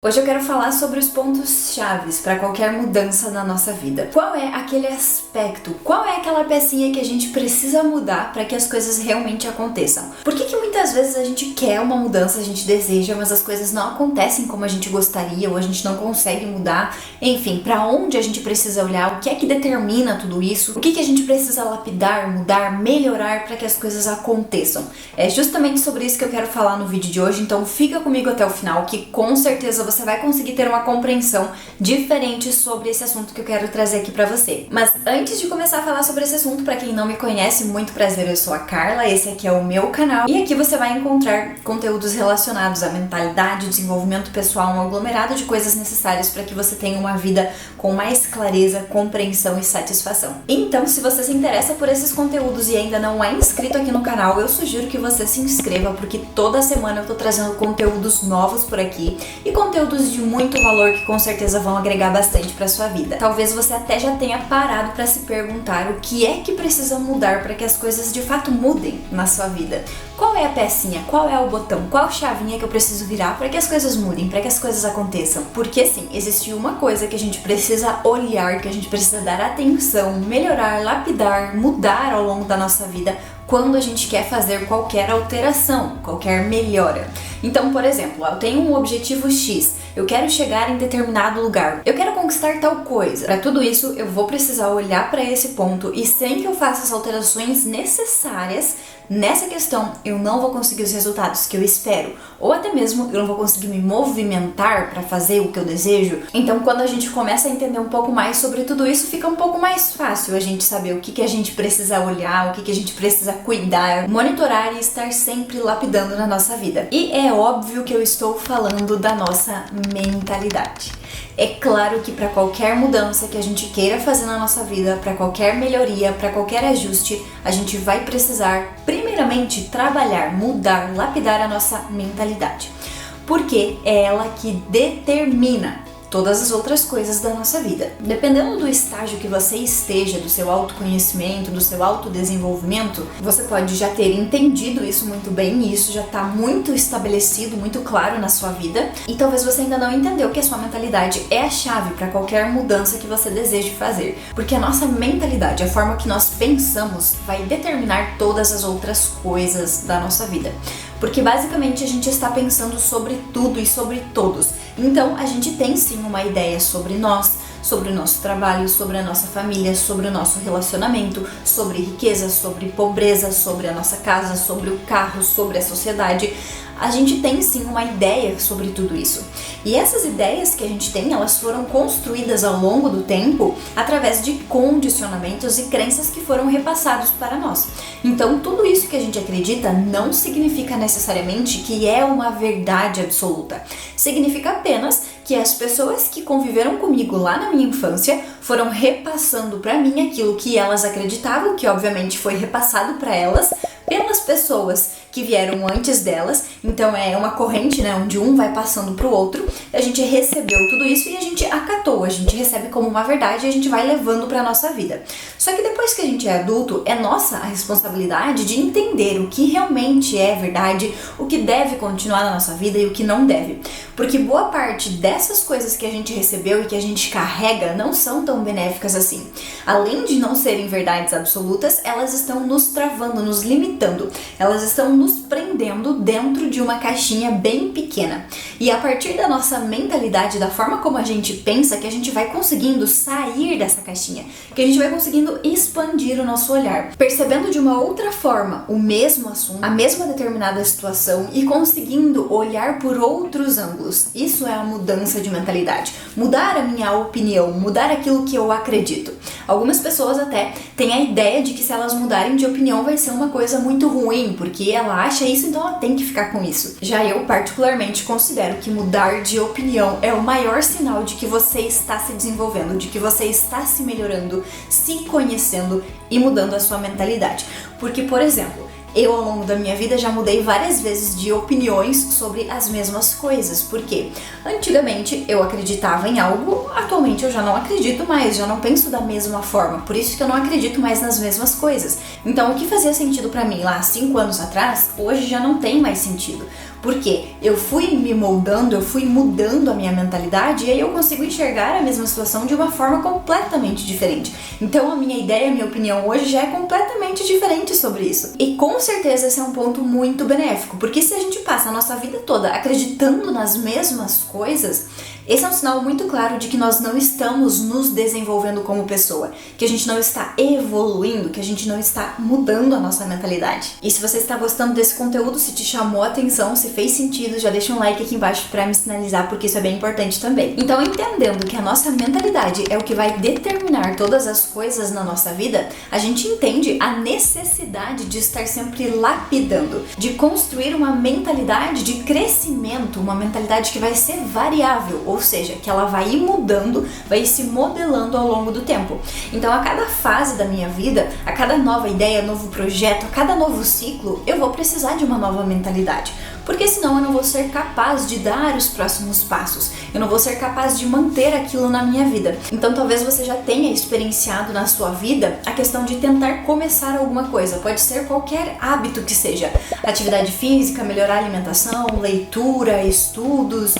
Hoje eu quero falar sobre os pontos chaves para qualquer mudança na nossa vida. Qual é aquele aspecto, qual é aquela pecinha que a gente precisa mudar para que as coisas realmente aconteçam? Por que muitas vezes a gente quer uma mudança, a gente deseja, mas as coisas não acontecem como a gente gostaria ou a gente não consegue mudar? Enfim, para onde a gente precisa olhar, o que é que determina tudo isso? O que a gente precisa lapidar, mudar, melhorar para que as coisas aconteçam? É justamente sobre isso que eu quero falar no vídeo de hoje, então fica comigo até o final que com certeza você vai conseguir ter uma compreensão diferente sobre esse assunto que eu quero trazer aqui pra você. Mas antes de começar a falar sobre esse assunto, pra quem não me conhece, muito prazer, eu sou a Carla, esse aqui é o meu canal e aqui você vai encontrar conteúdos relacionados à mentalidade, desenvolvimento pessoal, um aglomerado de coisas necessárias para que você tenha uma vida com mais clareza, compreensão e satisfação. Então, se você se interessa por esses conteúdos e ainda não é inscrito aqui no canal, eu sugiro que você se inscreva, porque toda semana eu tô trazendo conteúdos novos por aqui e conteúdos de muito valor que com certeza vão agregar bastante para sua vida. Talvez você até já tenha parado para se perguntar o que é que precisa mudar para que as coisas de fato mudem na sua vida. Qual é a pecinha? Qual é o botão? Qual chavinha que eu preciso virar para que as coisas mudem, para que as coisas aconteçam? Porque sim, existe uma coisa que a gente precisa olhar, que a gente precisa dar atenção, melhorar, lapidar, mudar ao longo da nossa vida quando a gente quer fazer qualquer alteração, qualquer melhora. Então, por exemplo, eu tenho um objetivo X, eu quero chegar em determinado lugar, eu quero conquistar tal coisa. Para tudo isso, eu vou precisar olhar para esse ponto e sem que eu faça as alterações necessárias nessa questão, eu não vou conseguir os resultados que eu espero, ou até mesmo eu não vou conseguir me movimentar para fazer o que eu desejo. Então, quando a gente começa a entender um pouco mais sobre tudo isso, fica um pouco mais fácil a gente saber o que a gente precisa olhar, o que a gente precisa cuidar, monitorar e estar sempre lapidando na nossa vida. E é óbvio que eu estou falando da nossa mentalidade. É claro que para qualquer mudança que a gente queira fazer na nossa vida, para qualquer melhoria, para qualquer ajuste, a gente vai precisar, primeiramente, trabalhar, mudar, lapidar a nossa mentalidade. Porque é ela que determina todas as outras coisas da nossa vida. Dependendo do estágio que você esteja, do seu autoconhecimento, do seu autodesenvolvimento, você pode já ter entendido isso muito bem e isso já está muito estabelecido, muito claro na sua vida. E talvez você ainda não entendeu que a sua mentalidade é a chave para qualquer mudança que você deseje fazer. Porque a nossa mentalidade, a forma que nós pensamos, vai determinar todas as outras coisas da nossa vida. Porque basicamente a gente está pensando sobre tudo e sobre todos. Então a gente tem sim uma ideia sobre nós, sobre o nosso trabalho, sobre a nossa família, sobre o nosso relacionamento, sobre riqueza, sobre pobreza, sobre a nossa casa, sobre o carro, sobre a sociedade. A gente tem sim uma ideia sobre tudo isso. E essas ideias que a gente tem, elas foram construídas ao longo do tempo através de condicionamentos e crenças que foram repassados para nós. Então, tudo isso que a gente acredita não significa necessariamente que é uma verdade absoluta. Significa apenas que as pessoas que conviveram comigo lá na minha infância foram repassando para mim aquilo que elas acreditavam, que obviamente foi repassado para elas pelas pessoas que vieram antes delas. Então é uma corrente, né, onde um vai passando pro outro. A gente recebeu tudo isso e a gente acatou, a gente recebe como uma verdade e a gente vai levando pra nossa vida. Só que depois que a gente é adulto, é nossa a responsabilidade de entender o que realmente é verdade, o que deve continuar na nossa vida e o que não deve. Porque boa parte dessas coisas que a gente recebeu e que a gente carrega não são tão benéficas assim. Além de não serem verdades absolutas, elas estão nos travando, nos limitando. Elas estão nos prendendo dentro de uma caixinha bem pequena. E a partir da nossa mentalidade, da forma como a gente pensa, que a gente vai conseguindo sair dessa caixinha, que a gente vai conseguindo expandir o nosso olhar, percebendo de uma outra forma o mesmo assunto, a mesma determinada situação e conseguindo olhar por outros ângulos. Isso é a mudança de mentalidade. Mudar a minha opinião, mudar aquilo que eu acredito. Algumas pessoas até têm a ideia de que se elas mudarem de opinião vai ser uma coisa muito ruim, porque ela acha isso, então ela tem que ficar com isso. Já eu particularmente considero que mudar de opinião é o maior sinal de que você está se desenvolvendo, de que você está se melhorando, se conhecendo e mudando a sua mentalidade. Porque, por exemplo, eu, ao longo da minha vida, já mudei várias vezes de opiniões sobre as mesmas coisas. Porque antigamente eu acreditava em algo, atualmente eu já não acredito mais, já não penso da mesma forma. Por isso que eu não acredito mais nas mesmas coisas. Então, o que fazia sentido pra mim lá 5 anos atrás, hoje já não tem mais sentido. Porque eu fui me moldando, eu fui mudando a minha mentalidade e aí eu consigo enxergar a mesma situação de uma forma completamente diferente. Então a minha ideia, a minha opinião hoje já é completamente diferente sobre isso. E com certeza esse é um ponto muito benéfico, porque se a gente passa a nossa vida toda acreditando nas mesmas coisas, esse é um sinal muito claro de que nós não estamos nos desenvolvendo como pessoa, que a gente não está evoluindo, que a gente não está mudando a nossa mentalidade. E se você está gostando desse conteúdo, se te chamou a atenção, se fez sentido, já deixa um like aqui embaixo para me sinalizar, porque isso é bem importante também. Então, entendendo que a nossa mentalidade é o que vai determinar todas as coisas na nossa vida, a gente entende a necessidade de estar sempre lapidando, de construir uma mentalidade de crescimento, uma mentalidade que vai ser variável, ou seja, que ela vai ir mudando, vai ir se modelando ao longo do tempo. Então, a cada fase da minha vida, a cada nova ideia, novo projeto, a cada novo ciclo, eu vou precisar de uma nova mentalidade. Porque senão eu não vou ser capaz de dar os próximos passos, eu não vou ser capaz de manter aquilo na minha vida. Então talvez você já tenha experienciado na sua vida a questão de tentar começar alguma coisa, pode ser qualquer hábito que seja, atividade física, melhorar a alimentação, leitura, estudos,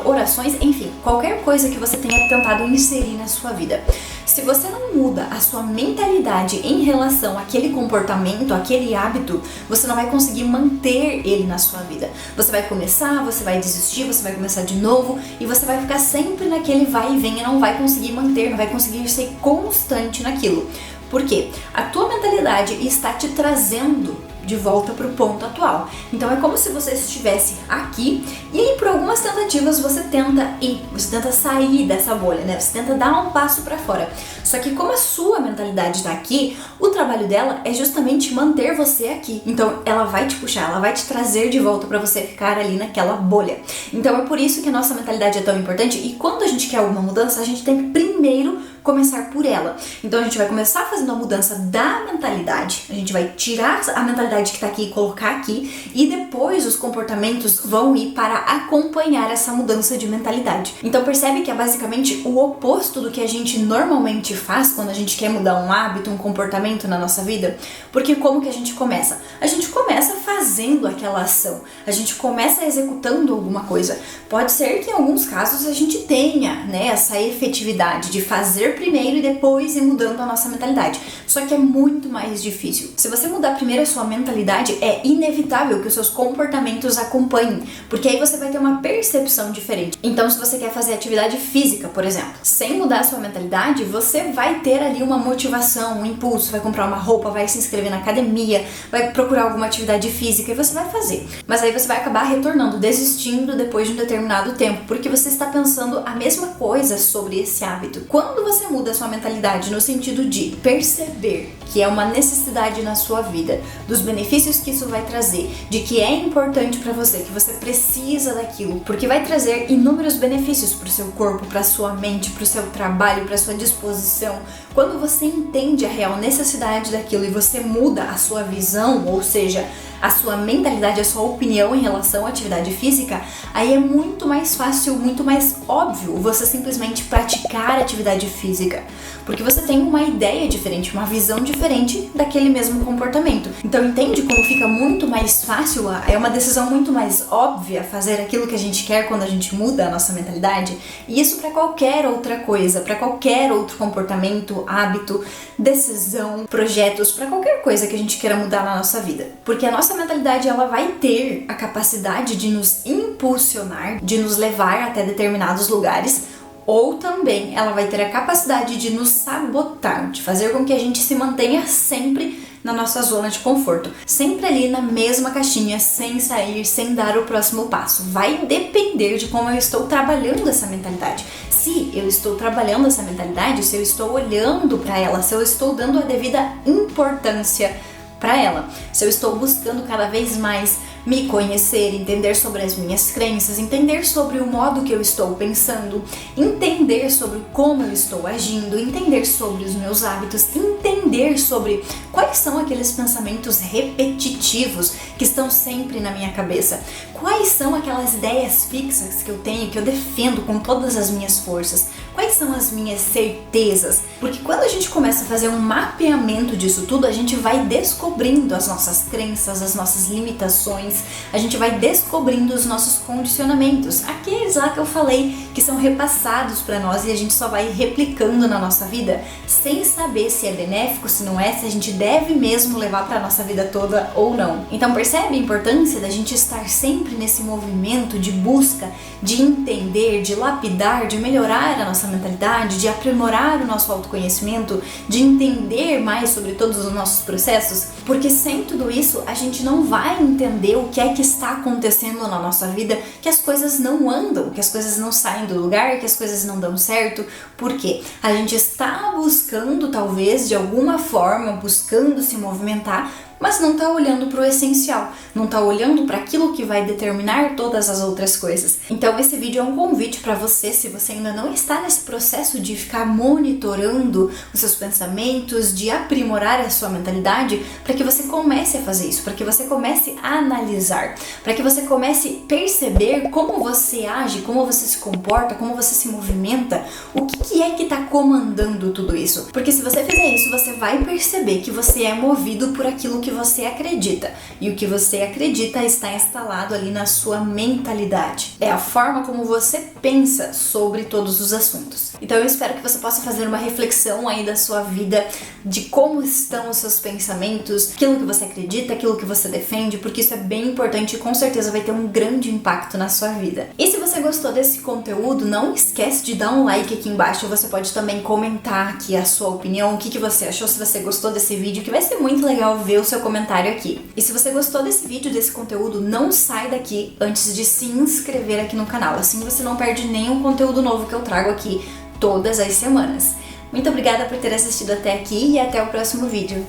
orações, enfim, qualquer coisa que você tenha tentado inserir na sua vida. Se você não muda a sua mentalidade em relação àquele comportamento, àquele hábito, você não vai conseguir manter ele na sua vida. Você vai começar, você vai desistir, você vai começar de novo e você vai ficar sempre naquele vai e vem e não vai conseguir manter, não vai conseguir ser constante naquilo. Por quê? A tua mentalidade está te trazendo de volta para o ponto atual. Então é como se você estivesse aqui e aí por algumas tentativas você tenta sair dessa bolha, né? Você tenta dar um passo para fora. Só que como a sua mentalidade está aqui, o trabalho dela é justamente manter você aqui. Então ela vai te puxar, ela vai te trazer de volta para você ficar ali naquela bolha. Então é por isso que a nossa mentalidade é tão importante e quando a gente quer alguma mudança, a gente tem que primeiro começar por ela. Então a gente vai começar fazendo a mudança da mentalidade, a gente vai tirar a mentalidade que está aqui e colocar aqui e depois os comportamentos vão ir para acompanhar essa mudança de mentalidade. Então percebe que é basicamente o oposto do que a gente normalmente faz quando a gente quer mudar um hábito, um comportamento na nossa vida, porque como que a gente começa? A gente começa fazendo aquela ação, a gente começa executando alguma coisa. Pode ser que em alguns casos a gente tenha, né, essa efetividade de fazer primeiro e depois ir mudando a nossa mentalidade. Só que é muito mais difícil. Se você mudar primeiro a sua mentalidade, é inevitável que os seus comportamentos acompanhem, porque aí você vai ter uma percepção diferente. Então, se você quer fazer atividade física, por exemplo, sem mudar a sua mentalidade, você vai ter ali uma motivação, um impulso, vai comprar uma roupa, vai se inscrever na academia, vai procurar alguma atividade física e você vai fazer. Mas aí você vai acabar retornando, desistindo depois de um determinado tempo, porque você está pensando a mesma coisa sobre esse hábito. Quando você muda a sua mentalidade no sentido de perceber que é uma necessidade na sua vida, dos benefícios que isso vai trazer, de que é importante para você, que você precisa daquilo, porque vai trazer inúmeros benefícios para o seu corpo, para sua mente, para o seu trabalho, para sua disposição. Quando você entende a real necessidade daquilo e você muda a sua visão, ou seja, a sua mentalidade, a sua opinião em relação à atividade física, aí é muito mais fácil, muito mais óbvio você simplesmente praticar atividade física, porque você tem uma ideia diferente, uma visão diferente daquele mesmo comportamento. Então entende como fica muito mais fácil, é uma decisão muito mais óbvia fazer aquilo que a gente quer quando a gente muda a nossa mentalidade? E isso para qualquer outra coisa, para qualquer outro comportamento, hábito, decisão, projetos, para qualquer coisa que a gente queira mudar na nossa vida. Porque a nossa mentalidade, ela vai ter a capacidade de nos impulsionar, de nos levar até determinados lugares, ou também ela vai ter a capacidade de nos sabotar, de fazer com que a gente se mantenha sempre na nossa zona de conforto, sempre ali na mesma caixinha, sem sair, sem dar o próximo passo. Vai depender de como eu estou trabalhando essa mentalidade. Se eu estou trabalhando essa mentalidade, se eu estou olhando para ela, se eu estou dando a devida importância para ela, se eu estou buscando cada vez mais me conhecer, entender sobre as minhas crenças, entender sobre o modo que eu estou pensando, entender sobre como eu estou agindo, entender sobre os meus hábitos, entender sobre quais são aqueles pensamentos repetitivos que estão sempre na minha cabeça, quais são aquelas ideias fixas que eu tenho, que eu defendo com todas as minhas forças, quais Quais são as minhas certezas? Porque quando a gente começa a fazer um mapeamento disso tudo, a gente vai descobrindo as nossas crenças, as nossas limitações, a gente vai descobrindo os nossos condicionamentos, aqueles lá que eu falei que são repassados para nós e a gente só vai replicando na nossa vida sem saber se é benéfico, se não é, se a gente deve mesmo levar para nossa vida toda ou não. Então percebe a importância da gente estar sempre nesse movimento de busca, de entender, de lapidar, de melhorar a nossa mentalidade, de aprimorar o nosso autoconhecimento, de entender mais sobre todos os nossos processos, porque sem tudo isso a gente não vai entender o que é que está acontecendo na nossa vida, que as coisas não andam, que as coisas não saem do lugar, que as coisas não dão certo. Por quê? A gente está buscando, talvez, de alguma forma, buscando se movimentar, mas não está olhando para o essencial, não está olhando para aquilo que vai determinar todas as outras coisas. Então esse vídeo é um convite para você, se você ainda não está nesse processo de ficar monitorando os seus pensamentos, de aprimorar a sua mentalidade, para que você comece a fazer isso, para que você comece a analisar, para que você comece a perceber como você age, como você se comporta, como você se movimenta, o que é que está comandando tudo isso. Porque se você fizer isso, você vai perceber que você é movido por aquilo que você acredita, e o que você acredita está instalado ali na sua mentalidade. É a forma como você pensa sobre todos os assuntos. Então eu espero que você possa fazer uma reflexão aí da sua vida, de como estão os seus pensamentos, aquilo que você acredita, aquilo que você defende, porque isso é bem importante e com certeza vai ter um grande impacto na sua vida. E se você gostou desse conteúdo, não esquece de dar um like aqui embaixo. Você pode também comentar aqui a sua opinião, o que você achou, se você gostou desse vídeo, que vai ser muito legal ver o seu comentário aqui. E se você gostou desse vídeo, desse conteúdo, não sai daqui antes de se inscrever aqui no canal. Assim você não perde nenhum conteúdo novo que eu trago aqui todas as semanas. Muito obrigada por ter assistido até aqui e até o próximo vídeo.